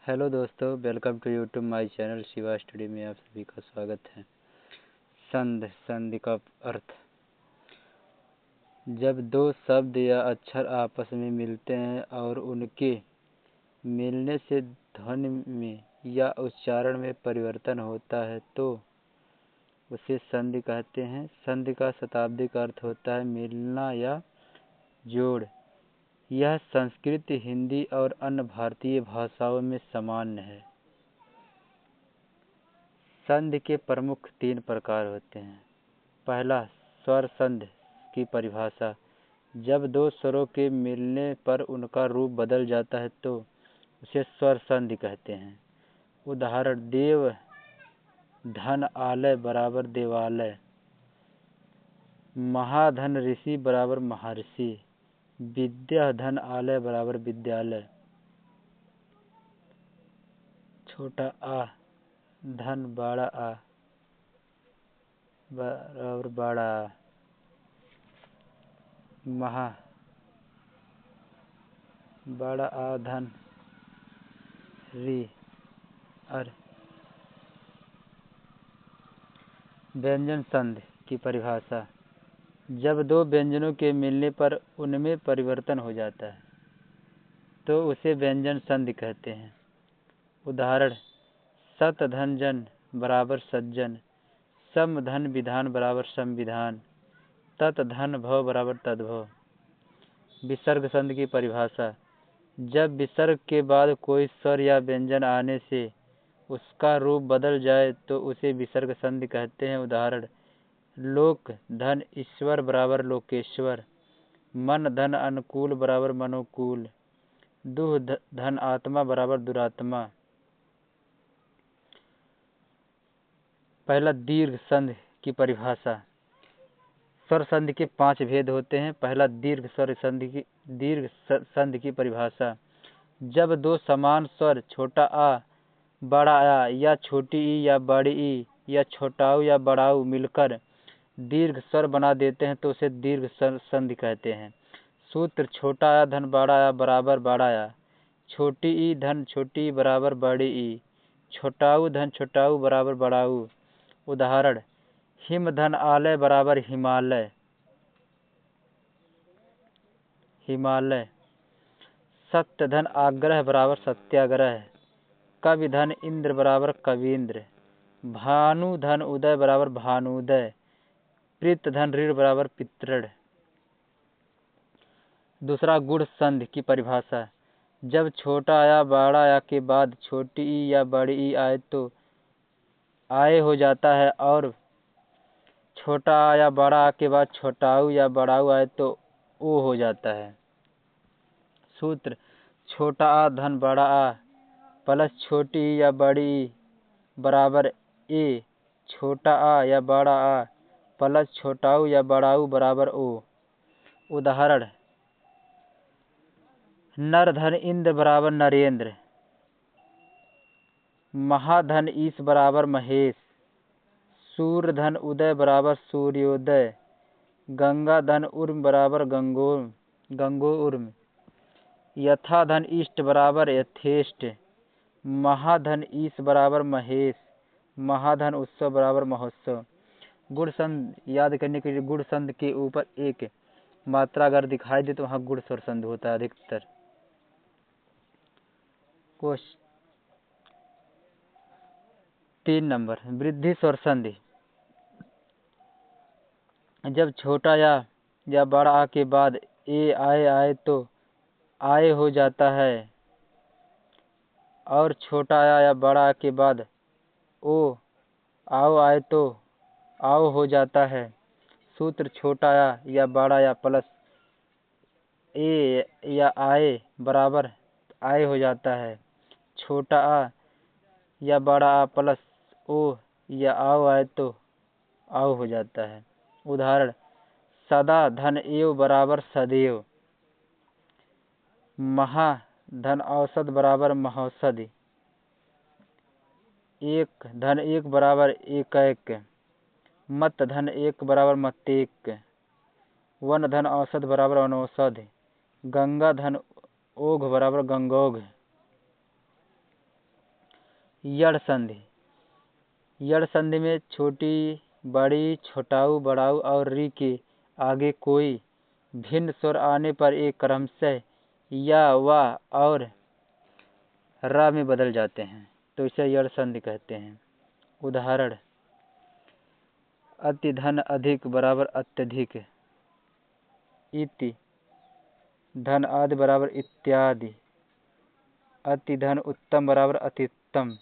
Hello दोस्तों, welcome to YouTube my channel Shiva study में आप सभी का स्वागत है। संधि का अर्थ। जब दो शब्द या अक्षर आपस में मिलते हैं और उनके मिलने से ध्वनि में या उच्चारण में परिवर्तन होता है तो उसे संधि कहते हैं। संधि का शाब्दिक अर्थ होता है मिलना या जोड़। यह संस्कृत, हिंदी और अन्य भारतीय भाषाओं में सामान्य है। संधि के प्रमुख 3 प्रकार होते हैं। पहला, स्वर संधि की परिभाषा। जब दो स्वरों के मिलने पर उनका रूप बदल जाता है तो उसे स्वर संधि कहते हैं। उदाहरण, देव धन आलय बराबर देवालय, महाधन ऋषि बराबर महर्षि, विद्या धन आलय बराबर विद्यालय। छोटा आ धन बड़ा आ बराबर बड़ा आ, महा बड़ा आ धन री और। व्यंजन संधि की परिभाषा। जब दो व्यंजनों के मिलने पर उनमें परिवर्तन हो जाता है तो उसे व्यंजन संधि कहते हैं। उदाहरण, सत धन जन बराबर सज्जन, सम धन विधान बराबर संविधान, तत् धन भव बराबर तद्भव। विसर्ग संधि की परिभाषा। जब विसर्ग के बाद कोई स्वर या व्यंजन आने से उसका रूप बदल जाए तो उसे विसर्ग संधि कहते हैं। उदाहरण, लोक धन ईश्वर बराबर लोकेश्वर, मन धन अनुकूल बराबर मनोकूल, दुह धन आत्मा बराबर दुरात्मा। पहला, दीर्घ संधि की परिभाषा। स्वर संधि के 5 भेद होते हैं। पहला, दीर्घ संधि की परिभाषा। जब दो समान स्वर छोटा आ, बड़ा आ या छोटी ई या बड़ी ई या छोटाऊ या बड़ाऊ मिलकर दीर्घ स्वर बना देते हैं तो उसे दीर्घ संधि कहते हैं। सूत्र, छोटा आ धन बड़ा आ बराबर बड़ा आ, छोटी ई धन छोटी ई बराबर बड़ी ई, छोटाऊ धन छोटाऊ बराबर बड़ाऊ। उदाहरण, हिम धन आलय बराबर हिमालय, हिमालय। सत्य धन आग्रह बराबर सत्याग्रह, कवि धन इंद्र बराबर कवींद्र, भानु धन उदय बराबर भानुदय, प्रीत धन ऋण बराबर पितृण। दूसरा, गुण संधि की परिभाषा। जब छोटा या बड़ा या के बाद छोटी ई या बड़ी ई आए तो आए हो जाता है और छोटा आ या बड़ा आ के बाद छोटाऊ या बड़ाऊ आए तो ओ हो जाता है। सूत्र, छोटा आ धन बड़ा आ प्लस छोटी ई या बड़ी ई बराबर ए, छोटा आ या बड़ा आ प्लस छोटाऊ या बड़ाऊ बराबर ओ। उदाहरण, नर धन इंद्र बराबर नरेंद्र, महाधन ईश बराबर महेश, सूर्य धन उदय बराबर सूर्योदय, गंगा धन उर्म बराबर गंगो उर्म, यथा धन इष्ट बराबर यथेष्ट, महाधन ईश बराबर महेश, महाधन उत्सव बराबर महोत्सव। गुण संधि याद करने के लिए गुण संधि के ऊपर एक मात्रा अगर दिखाई दे तो वहाँ गुण स्वर संधि होता है अधिकतर। 3 नंबर, वृद्धि स्वर संधि। जब छोटा या बड़ा आ के बाद ए आए तो आए हो जाता है और छोटा या बड़ा आ के बाद ओ आओ आए तो आओ हो जाता है। सूत्र, छोटा या बड़ा या प्लस ए या आए बराबर आए हो जाता है, छोटा आ या बड़ा आ प्लस ओ या आओ आए तो आओ हो जाता है। उदाहरण, सदा धन एव बराबर सदैव, महा धन औसत बराबर महौषधि, एक धन एक बराबर एकैक, मत धन एक बराबर मतेक, वन धन औसत बराबर वनौषध, गंगा धन ओघ बराबर गंगोघ। यड़ संधि। यड़ संधि में छोटी, बड़ी, छोटाऊ, बड़ाऊ और री के आगे कोई भिन्न स्वर आने पर एक क्रमशः या, वा और रा में बदल जाते हैं, तो इसे यड़ संधि कहते हैं। उदाहरण: अति धन अधिक बराबर अत्यधिक, इति धन आदि बराबर इत्यादि, अति धन उत्तम बराबर अत्युत्तम,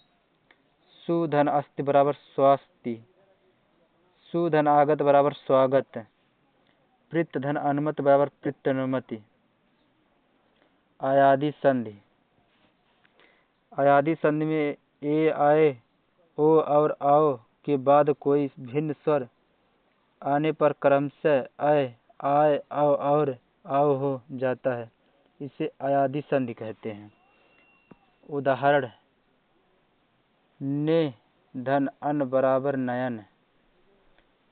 सुधन अस्ति बराबर स्वास्ति, सुधन आगत बराबर स्वागत, प्रीत धन अनुमत बराबर प्रीत्यनुमति। आयादी संधि। आयादी संधि में ए, आए, ओ और आओ के बाद कोई भिन्न स्वर आने पर क्रमशः अय, आय, औ और आओ हो जाता है, इसे आयादी संधि कहते हैं। उदाहरण: ने धन अन बराबर नयन,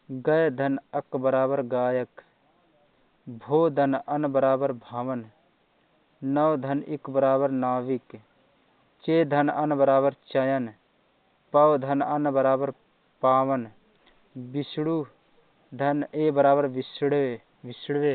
गय धन अक बराबर गायक, भो धन अन बराबर भवन, नव धन इक बराबर नाविक, चे धन अन बराबर चयन, पव धन अन बराबर पावन, विष्णु धन ए बराबर विष्णवे।